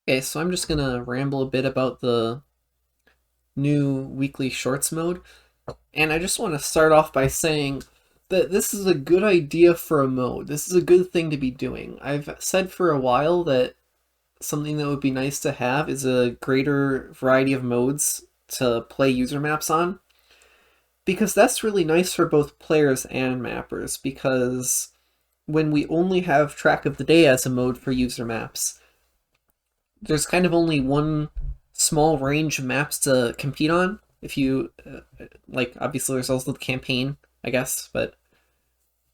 Okay, so I'm just gonna ramble a bit about the new weekly shorts mode, and I just want to start off by saying that this is a good idea for a mode. This is a good thing to be doing. I've said for a while that something that would be nice to have is a greater variety of modes to play user maps on, because that's really nice for both players and mappers, because when we only have track of the day as a mode for user maps, there's kind of only one small range of maps to compete on. If you like, obviously there's also the campaign, I guess, but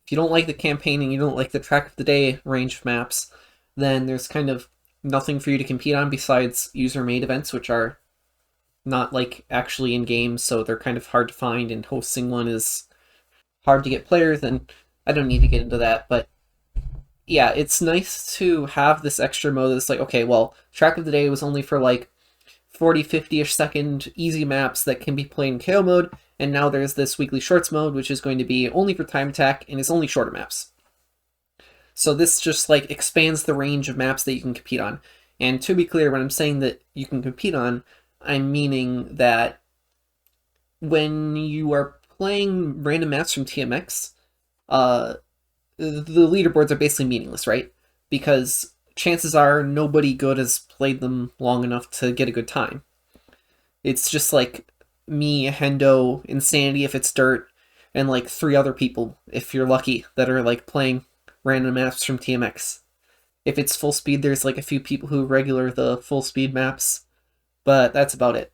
if you don't like the campaign and you don't like the track of the day range of maps, then there's kind of nothing for you to compete on besides user made events, which are not like actually in games, so they're kind of hard to find, and hosting one is hard to get players, and I don't need to get into that, but yeah, it's nice to have this extra mode that's like, okay, well, track of the day was only for like 40, 50-ish second easy maps that can be played in KO mode, and now there's this weekly shorts mode, which is going to be only for time attack, and it's only shorter maps. So this just like expands the range of maps that you can compete on. And to be clear, when I'm saying that you can compete on, I'm meaning that when you are playing random maps from TMX, the leaderboards are basically meaningless, right? Because chances are nobody good has played them long enough to get a good time. It's just like me, Hendo, Insanity if it's dirt, and like 3 other people, if you're lucky, that are like playing random maps from TMX. If it's full speed, there's like a few people who regular the full speed maps, but that's about it.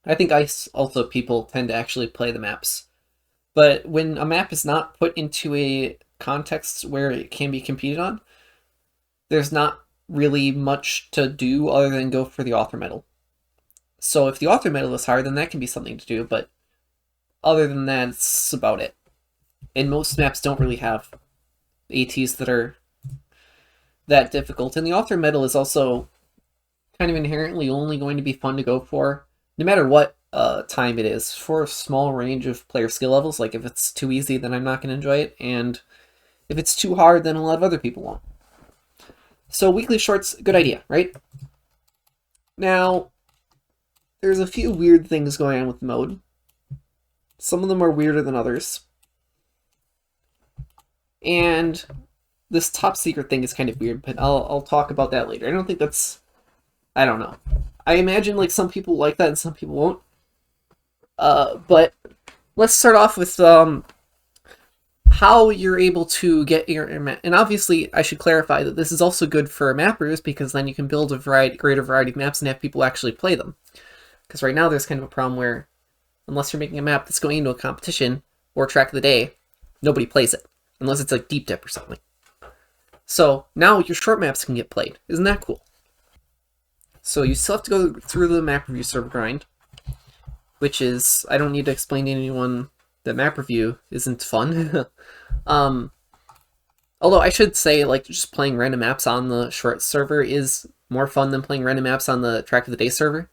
I think ice also people tend to actually play the maps. But when a map is not put into a context where it can be competed on, there's not really much to do other than go for the author medal. So if the author medal is hard, then that can be something to do, but other than that, it's about it. And most maps don't really have ATs that are that difficult. And the author medal is also kind of inherently only going to be fun to go for, no matter what time it is, for a small range of player skill levels. Like if it's too easy, then I'm not going to enjoy it, and if it's too hard, then a lot of other people won't. So weekly shorts, good idea, right? Now, there's a few weird things going on with the mode. Some of them are weirder than others. And this top secret thing is kind of weird, but I'll talk about that later. I don't think that's... I don't know. I imagine like some people like that and some people won't. But let's start off with how you're able to get your map. And obviously, I should clarify that this is also good for mappers, because then you can build a greater variety of maps and have people actually play them. Because right now there's kind of a problem where, unless you're making a map that's going into a competition or track of the day, nobody plays it. Unless it's like Deep Dip or something. So now your short maps can get played. Isn't that cool? So you still have to go through the map review server grind, which is, I don't need to explain to anyone that map review isn't fun. Although I should say, like, just playing random maps on the short server is more fun than playing random maps on the track of the day server.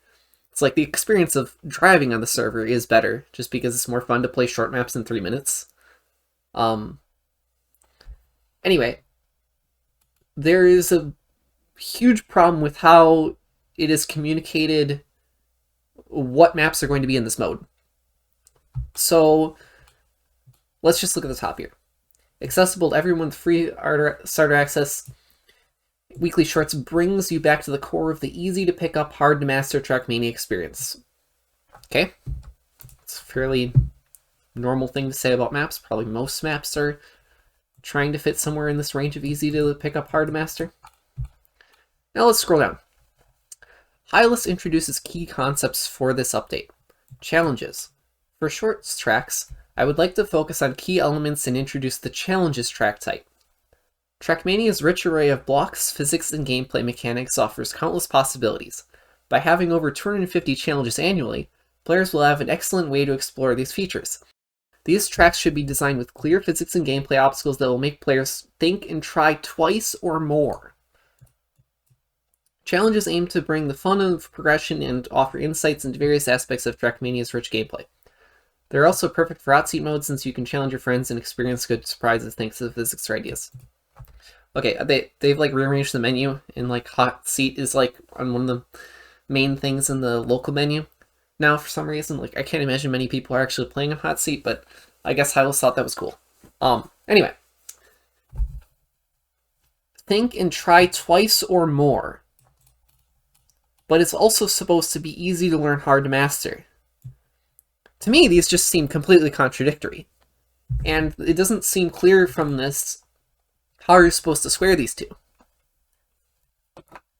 It's like the experience of driving on the server is better, just because it's more fun to play short maps in 3 minutes. Anyway, there is a huge problem with how it is communicated what maps are going to be in this mode. So let's just look at the top here. Accessible to everyone with free starter access, weekly shorts brings you back to the core of the easy to pick up, hard to master Trackmania experience. Okay, it's a fairly normal thing to say about maps. Probably most maps are trying to fit somewhere in this range of easy to pick up, hard to master. Now let's scroll down. HEFEST introduces key concepts for this update. Challenges. For shorts tracks, I would like to focus on key elements and introduce the challenges track type. Trackmania's rich array of blocks, physics, and gameplay mechanics offers countless possibilities. By having over 250 challenges annually, players will have an excellent way to explore these features. These tracks should be designed with clear physics and gameplay obstacles that will make players think and try twice or more. Challenges aim to bring the fun of progression and offer insights into various aspects of Trackmania's rich gameplay. They're also perfect for hot seat mode, since you can challenge your friends and experience good surprises thanks to the physics or ideas. Okay, they've like rearranged the menu, and like hot seat is like on one of the main things in the local menu now for some reason. Like I can't imagine many people are actually playing on hot seat, but I guess Hylos thought that was cool. Anyway. Think and try twice or more. But it's also supposed to be easy to learn, hard to master. To me, these just seem completely contradictory. And it doesn't seem clear from this how you're supposed to square these two.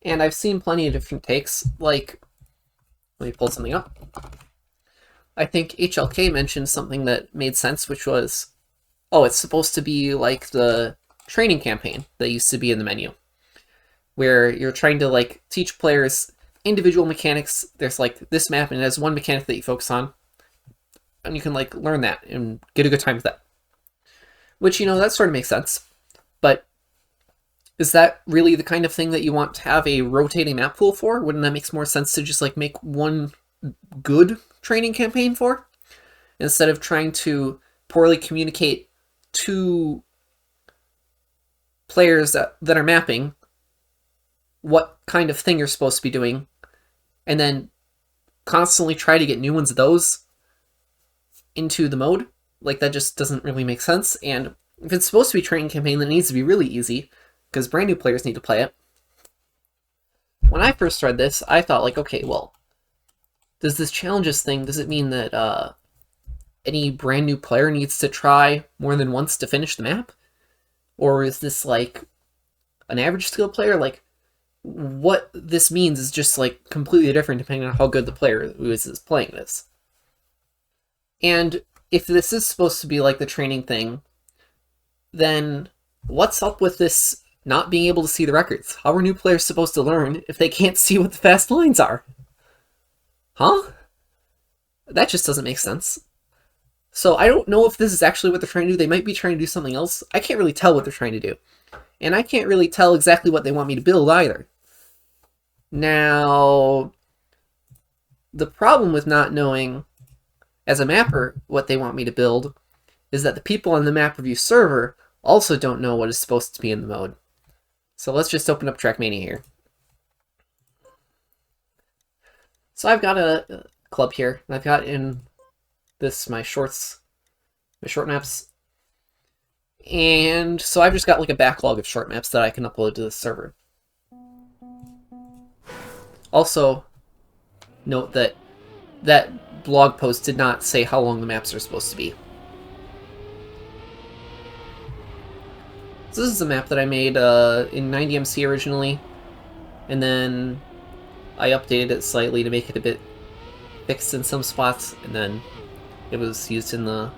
And I've seen plenty of different takes, like, let me pull something up. I think HLK mentioned something that made sense, which was, oh, it's supposed to be like the training campaign that used to be in the menu, where you're trying to like teach players individual mechanics. There's like this map and it has one mechanic that you focus on, and you can like learn that and get a good time with that. Which, you know, that sort of makes sense. But is that really the kind of thing that you want to have a rotating map pool for? Wouldn't that make more sense to just like make one good training campaign for, instead of trying to poorly communicate to players that are mapping what kind of thing you're supposed to be doing, and then constantly try to get new ones of those into the mode? Like, that just doesn't really make sense. And if it's supposed to be a training campaign, then it needs to be really easy, because brand new players need to play it. When I first read this, I thought, like, okay, well, does this challenges thing, does it mean that any brand new player needs to try more than once to finish the map? Or is this like an average skill player? Like, what this means is just like completely different depending on how good the player who is playing this. And if this is supposed to be like the training thing, then what's up with this not being able to see the records? How are new players supposed to learn if they can't see what the fast lines are? Huh? That just doesn't make sense. So I don't know if this is actually what they're trying to do. They might be trying to do something else. I can't really tell what they're trying to do. And I can't really tell exactly what they want me to build either. Now, the problem with not knowing, as a mapper, what they want me to build is that the people on the map review server also don't know what is supposed to be in the mode. So let's just open up Trackmania here. So I've got a club here, and I've got in this my short maps. And so I've just got like a backlog of short maps that I can upload to the server. Also, note that that blog post did not say how long the maps are supposed to be. So this is a map that I made in 90MC originally, and then I updated it slightly to make it a bit fixed in some spots, and then it was used in the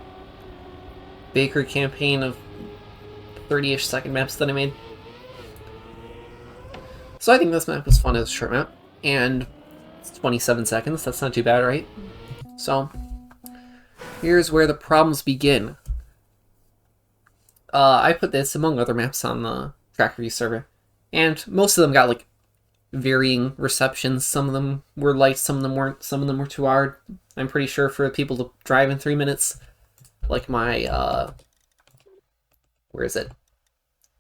Baker campaign of 30-ish second maps that I made. So I think this map was fun as a short map, and it's 27 seconds, that's not too bad, right? So, here's where the problems begin. I put this among other maps on the track review server, and most of them got like varying receptions. Some of them were light, some of them weren't, some of them were too hard. I'm pretty sure for people to drive in 3 minutes. Like my, where is it?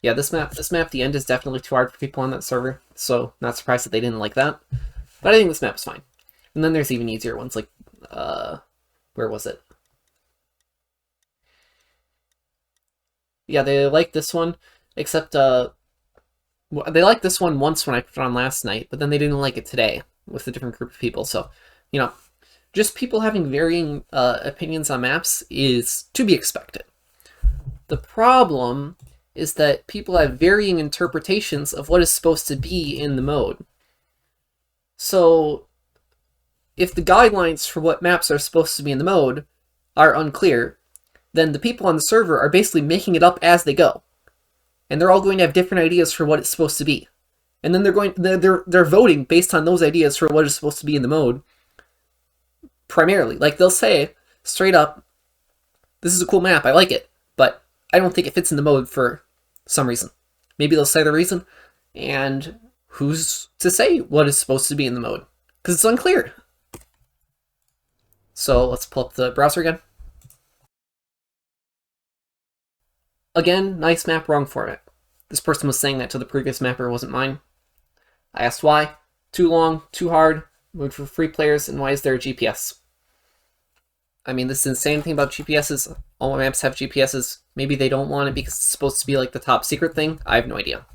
Yeah, this map, the end is definitely too hard for people on that server, so not surprised that they didn't like that. But I think this map is fine. And then there's even easier ones, like, where was it? Yeah, they like this one, except, they liked this one once when I put it on last night, but then they didn't like it today with a different group of people, so, you know, just people having varying opinions on maps is to be expected. The problem is that people have varying interpretations of what is supposed to be in the mode. So, if the guidelines for what maps are supposed to be in the mode are unclear, then the people on the server are basically making it up as they go. And they're all going to have different ideas for what it's supposed to be. And then they're voting based on those ideas for what is supposed to be in the mode. Primarily. Like, they'll say, straight up, this is a cool map, I like it, but I don't think it fits in the mode for some reason. Maybe they'll say the reason, and who's to say what is supposed to be in the mode? Because it's unclear. So let's pull up the browser again. Again, nice map, wrong format. This person was saying that to the previous mapper, wasn't mine. I asked why. Too long, too hard, mode for free players, and why is there a GPS? I mean, this is the insane thing about GPSs. All my maps have GPSs. Maybe they don't want it because it's supposed to be like the top secret thing. I have no idea.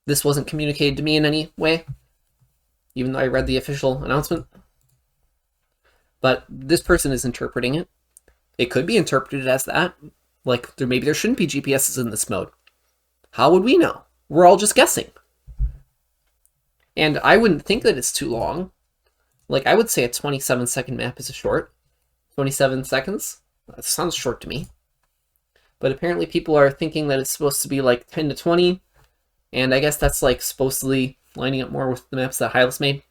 This wasn't communicated to me in any way, even though I read the official announcement. But this person is interpreting it. It could be interpreted as that. Like, maybe there shouldn't be GPSs in this mode. How would we know? We're all just guessing. And I wouldn't think that it's too long. Like, I would say a 27-second map is a short. 27 seconds? That sounds short to me. But apparently people are thinking that it's supposed to be like 10 to 20. And I guess that's like supposedly lining up more with the maps that Hylas made.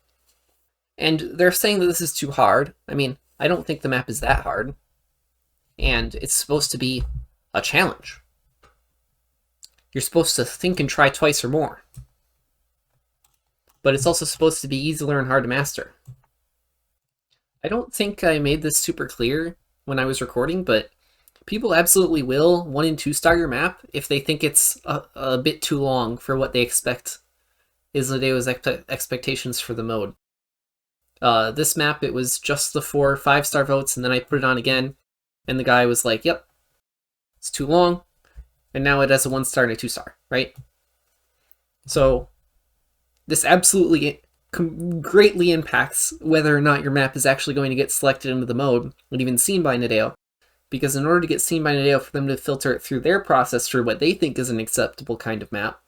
And they're saying that this is too hard. I mean, I don't think the map is that hard. And it's supposed to be a challenge. You're supposed to think and try twice or more. But it's also supposed to be easy to learn, hard to master. I don't think I made this super clear when I was recording, but people absolutely will 1 and 2 star your map if they think it's a bit too long for what they expect is Nadeo's expectations for the mode. This map, it was just the 4 5-star votes, and then I put it on again, and the guy was like, yep, it's too long, and now it has a 1-star and a 2-star, right? So this absolutely greatly impacts whether or not your map is actually going to get selected into the mode and even seen by Nadeo. Because in order to get seen by Nadeo, for them to filter it through their process for what they think is an acceptable kind of map,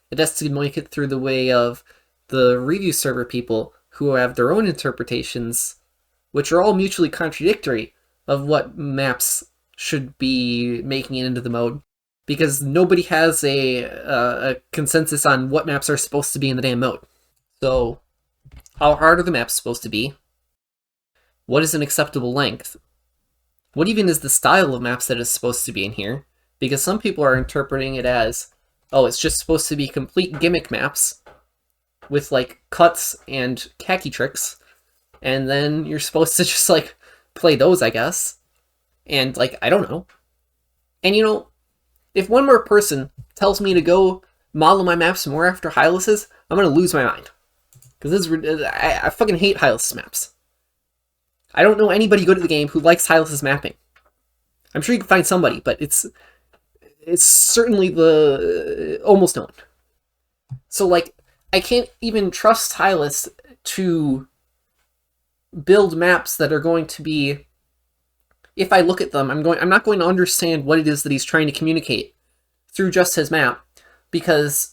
it has to make it through the way of the review server people who have their own interpretations, which are all mutually contradictory of what maps should be making it into the mode. Because nobody has a consensus on what maps are supposed to be in the damn mode. So, how hard are the maps supposed to be? What is an acceptable length? What even is the style of maps that is supposed to be in here? Because some people are interpreting it as, oh, it's just supposed to be complete gimmick maps with like cuts and khaki tricks, and then you're supposed to just like play those, I guess. And like, I don't know. And you know, if one more person tells me to go model my maps more after Hylas's, I'm gonna lose my mind. Because I fucking hate Hylas's maps. I don't know anybody good at the game who likes Hylas's mapping. I'm sure you can find somebody, but it's certainly the almost no one. So like, I can't even trust Hylas to build maps that are going to be, if I look at them, I'm not going to understand what it is that he's trying to communicate through just his map, because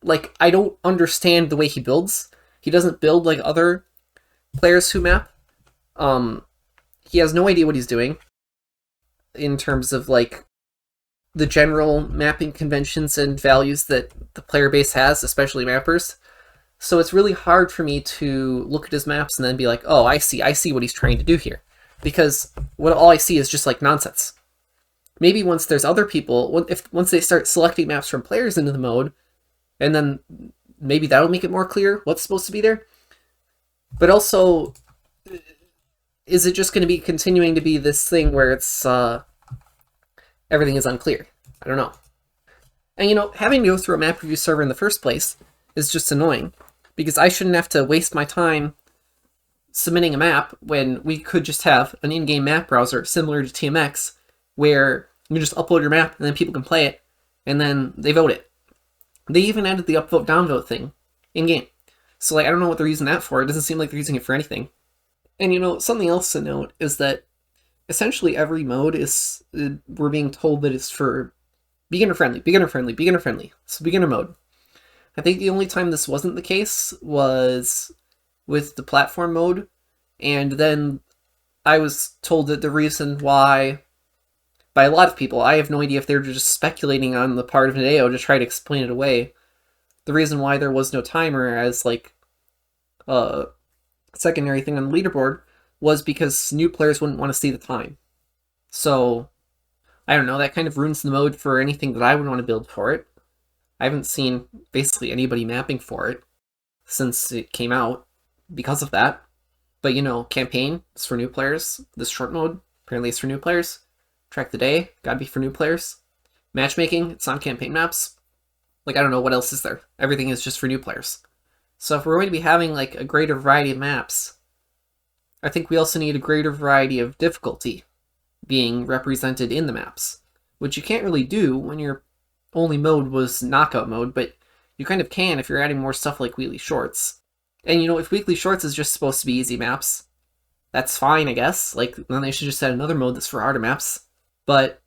like, I don't understand the way he builds. He doesn't build like other players who map. He has no idea what he's doing in terms of like the general mapping conventions and values that the player base has, especially mappers. So it's really hard for me to look at his maps and then be like, oh, I see what he's trying to do here. Because all I see is just like nonsense. Maybe once there's other people, once they start selecting maps from players into the mode, and then maybe that'll make it more clear what's supposed to be there. But also, is it just going to be continuing to be this thing where it's everything is unclear? I don't know. And you know, having to go through a map review server in the first place is just annoying, because I shouldn't have to waste my time submitting a map when we could just have an in-game map browser similar to TMX, where you just upload your map and then people can play it, and then they vote it. They even added the upvote downvote thing in-game. So like, I don't know what they're using that for. It doesn't seem like they're using it for anything. And you know, something else to note is that essentially every mode is, we're being told that it's for beginner friendly, beginner friendly, beginner friendly. It's beginner mode. I think the only time this wasn't the case was with the platform mode, and then I was told that the reason why, by a lot of people, I have no idea if they're just speculating on the part of Nadeo to try to explain it away, the reason why there was no timer as like a secondary thing on the leaderboard was because new players wouldn't want to see the time. So, I don't know, that kind of ruins the mode for anything that I would want to build for it. I haven't seen basically anybody mapping for it since it came out because of that. But you know, campaign is for new players. This short mode apparently is for new players. Track the day, gotta be for new players. Matchmaking, it's on campaign maps. Like, I don't know, what else is there? Everything is just for new players. So if we're going to be having like a greater variety of maps, I think we also need a greater variety of difficulty being represented in the maps, which you can't really do when your only mode was knockout mode, but you kind of can if you're adding more stuff like weekly shorts. And you know, if weekly shorts is just supposed to be easy maps, that's fine, I guess. Like, then they should just add another mode that's for harder maps. But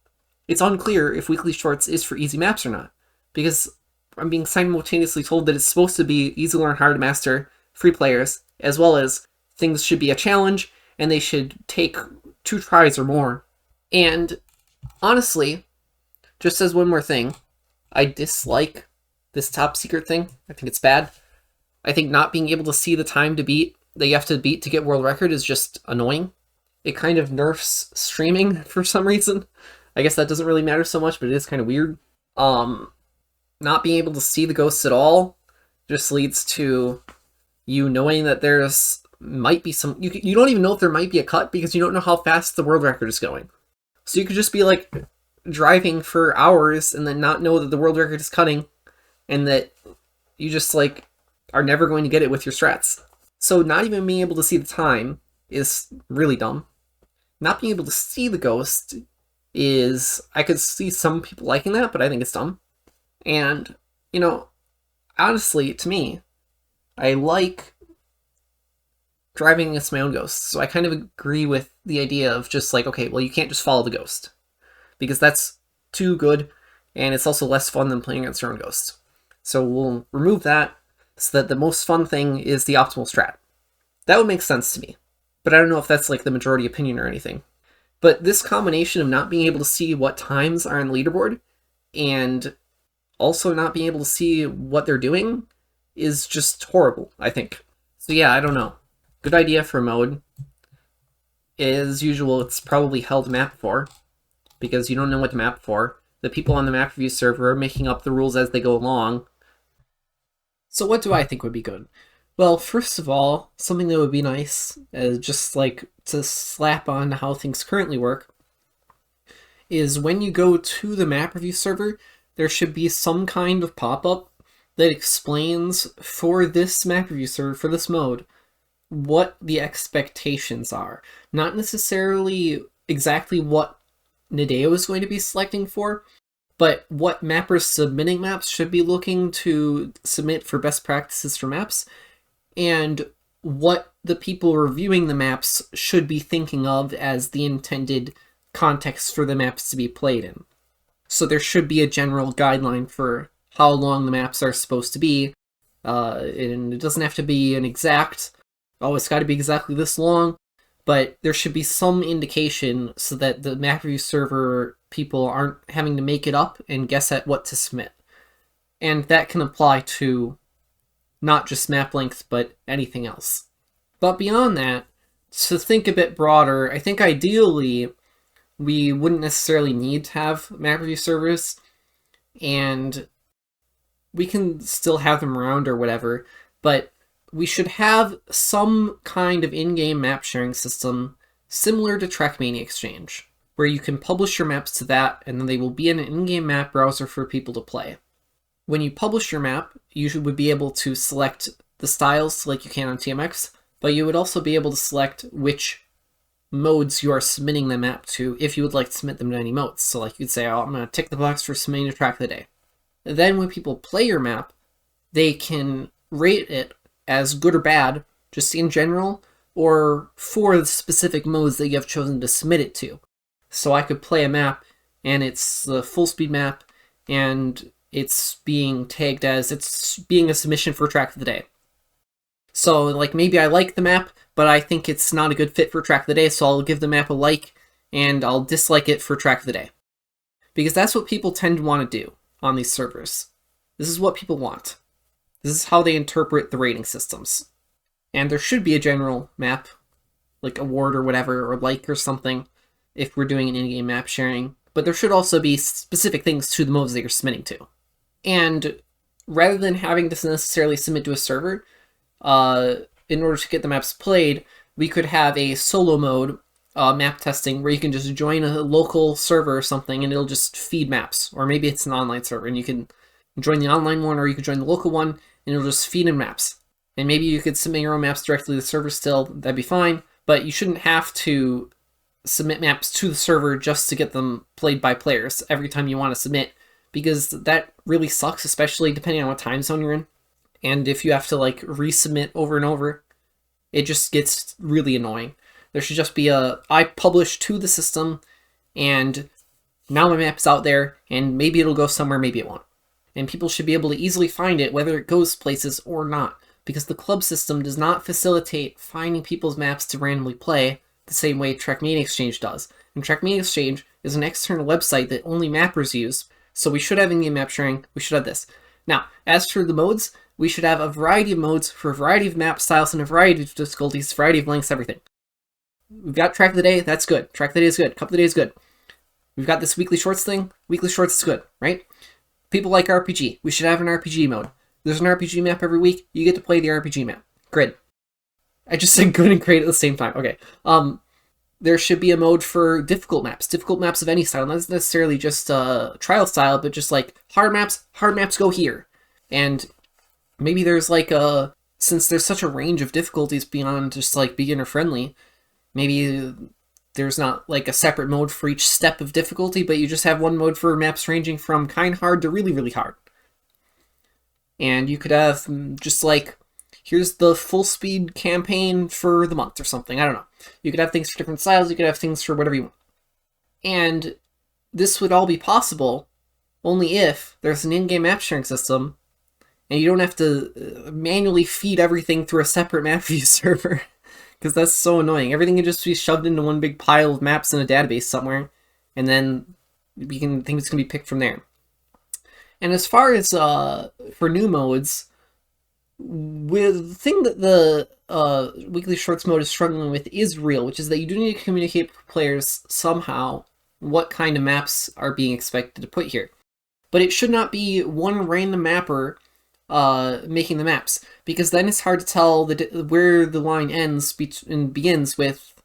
it's unclear if weekly shorts is for easy maps or not, because I'm being simultaneously told that it's supposed to be easy to learn, hard to master, free players, as well as things should be a challenge, and they should take 2 tries or more. And honestly, just as one more thing, I dislike this top secret thing. I think it's bad. I think not being able to see the time to beat that you have to beat to get world record is just annoying. It kind of nerfs streaming for some reason. I guess that doesn't really matter so much, but it is kind of weird. Not being able to see the ghosts at all just leads to you knowing that there's might be some... You don't even know if there might be a cut because you don't know how fast the world record is going. So you could just be like driving for hours and then not know that the world record is cutting and that you just like are never going to get it with your strats. So not even being able to see the time is really dumb. Not being able to see the ghost is... I could see some people liking that, but I think it's dumb. And, you know, honestly, to me, I like driving against my own ghosts. So I kind of agree with the idea of just like, okay, well, you can't just follow the ghost, because that's too good, and it's also less fun than playing against your own ghost. So we'll remove that so that the most fun thing is the optimal strat. That would make sense to me, but I don't know if that's like the majority opinion or anything. But this combination of not being able to see what times are on the leaderboard and also not being able to see what they're doing is just horrible, I think. So yeah, I don't know. Good idea for a mode. As usual, it's probably held map for, because you don't know what to map for. The people on the map review server are making up the rules as they go along. So what do I think would be good? Well, first of all, something that would be nice, just like to slap on how things currently work, is when you go to the map review server, there should be some kind of pop-up that explains for this map review server, for this mode, what the expectations are. Not necessarily exactly what Nadeo is going to be selecting for, but what mappers submitting maps should be looking to submit for best practices for maps, and what the people reviewing the maps should be thinking of as the intended context for the maps to be played in. So there should be a general guideline for how long the maps are supposed to be, and it doesn't have to be an exact, oh, it's got to be exactly this long, but there should be some indication so that the map review server people aren't having to make it up and guess at what to submit. And that can apply to not just map length, but anything else. But beyond that, to think a bit broader, I think ideally we wouldn't necessarily need to have map review servers, and we can still have them around or whatever, but we should have some kind of in-game map sharing system similar to Trackmania Exchange, where you can publish your maps to that, and then they will be in an in-game map browser for people to play. When you publish your map, you would be able to select the styles like you can on TMX, but you would also be able to select which modes you are submitting the map to if you would like to submit them to any modes. So like you'd say, oh, I'm going to tick the box for submitting to Track of the Day. Then when people play your map, they can rate it as good or bad, just in general, or for the specific modes that you have chosen to submit it to. So I could play a map, and it's the full speed map, and it's being tagged as it's being a submission for Track of the Day. So like maybe I like the map, but I think it's not a good fit for Track of the Day, so I'll give the map a like, and I'll dislike it for Track of the Day. Because that's what people tend to want to do on these servers. This is what people want. This is how they interpret the rating systems. And there should be a general map, like award or whatever, or like or something, if we're doing an in-game map sharing. But there should also be specific things to the modes that you're submitting to. And rather than having to necessarily submit to a server, in order to get the maps played, we could have a solo mode map testing where you can just join a local server or something and it'll just feed maps. Or maybe it's an online server and you can join the online one, or you could join the local one, and it'll just feed in maps. And maybe you could submit your own maps directly to the server still, that'd be fine, but you shouldn't have to submit maps to the server just to get them played by players every time you want to submit, because that really sucks, especially depending on what time zone you're in. And if you have to like resubmit over and over, it just gets really annoying. There should just be I publish to the system, and now my map's out there, and maybe it'll go somewhere, maybe it won't. And people should be able to easily find it, whether it goes places or not, because the club system does not facilitate finding people's maps to randomly play the same way TRACKMANIA Exchange does. And TRACKMANIA Exchange is an external website that only mappers use, so we should have in-game map sharing, we should have this. Now, as for the modes, we should have a variety of modes for a variety of map styles and a variety of difficulties, variety of lengths, everything. We've got Track of the Day, that's good. Track of the Day is good. Cup of the Day is good. We've got this weekly shorts thing. Weekly shorts is good, right? People like RPG. We should have an RPG mode. There's an RPG map every week. You get to play the RPG map. Great. I just said good and great at the same time. Okay. There should be a mode for difficult maps of any style. Not necessarily just trial style, but just like hard maps go here. And maybe there's like since there's such a range of difficulties beyond just like beginner friendly, maybe there's not like a separate mode for each step of difficulty, but you just have one mode for maps ranging from kind hard to really, really hard. And you could have just like, here's the full speed campaign for the month or something. I don't know. You could have things for different styles. You could have things for whatever you want. And this would all be possible only if there's an in-game map sharing system and you don't have to manually feed everything through a separate map view server. Because that's so annoying. Everything can just be shoved into one big pile of maps in a database somewhere, and then we can think it's going to be picked from there. And as far as for new modes, with the thing that the weekly shorts mode is struggling with is real, which is that you do need to communicate with players somehow what kind of maps are being expected to put here. But it should not be one random mapper making the maps, because then it's hard to tell where the line ends and begins with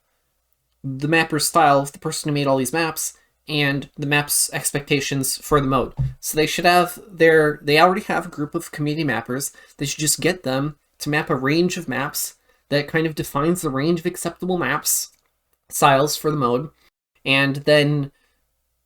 the mapper's style of the person who made all these maps and the map's expectations for the mode. So they should have they already have a group of community mappers. They should just get them to map a range of maps that kind of defines the range of acceptable maps styles for the mode, and then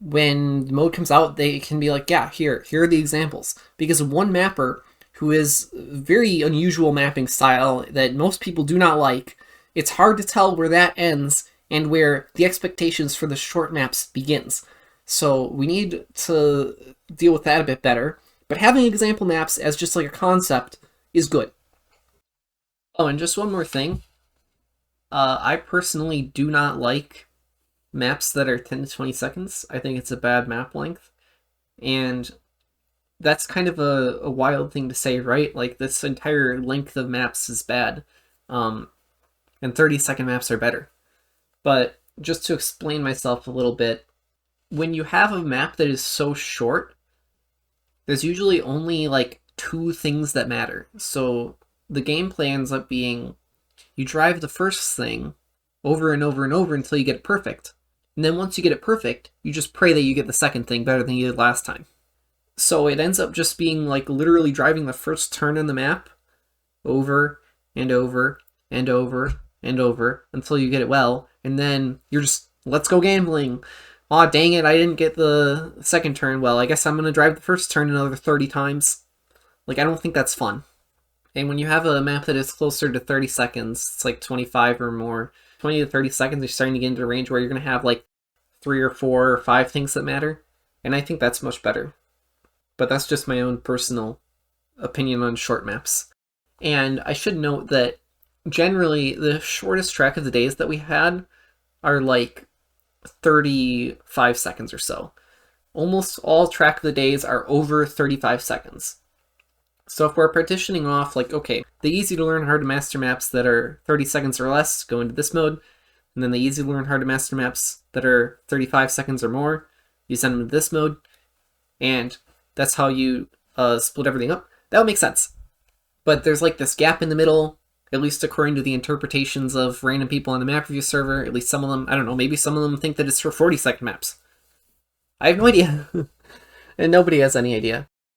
when the mode comes out, they can be like, yeah, here are the examples. Because one mapper who is very unusual mapping style that most people do not like, it's hard to tell where that ends and where the expectations for the short maps begins. So we need to deal with that a bit better, but having example maps as just like a concept is good. Oh, and just one more thing. I personally do not like maps that are 10 to 20 seconds. I think it's a bad map length. And that's kind of a wild thing to say, right? Like, this entire length of maps is bad. And 30-second maps are better. But just to explain myself a little bit, when you have a map that is so short, there's usually only like 2 things that matter. So the gameplay ends up being, you drive the first thing over and over and over until you get it perfect. And then once you get it perfect, you just pray that you get the second thing better than you did last time. So it ends up just being like literally driving the first turn in the map over and over and over and over until you get it well. And then you're just, let's go gambling. Aw, dang it, I didn't get the second turn. Well, I guess I'm going to drive the first turn another 30 times. Like, I don't think that's fun. And when you have a map that is closer to 30 seconds, it's like 25 or more, 20 to 30 seconds, you're starting to get into a range where you're going to have like 3 or 4 or 5 things that matter. And I think that's much better. But that's just my own personal opinion on short maps. And I should note that generally the shortest track of the days that we had are like 35 seconds or so. Almost all track of the days are over 35 seconds. So if we're partitioning off, like, okay, the easy to learn, hard to master maps that are 30 seconds or less go into this mode, and then the easy to learn, hard to master maps that are 35 seconds or more, you send them to this mode, and that's how you split everything up. That would make sense. But there's like this gap in the middle, at least according to the interpretations of random people on the map review server. At least some of them, I don't know, maybe some of them think that it's for 40-second maps. I have no idea. And nobody has any idea.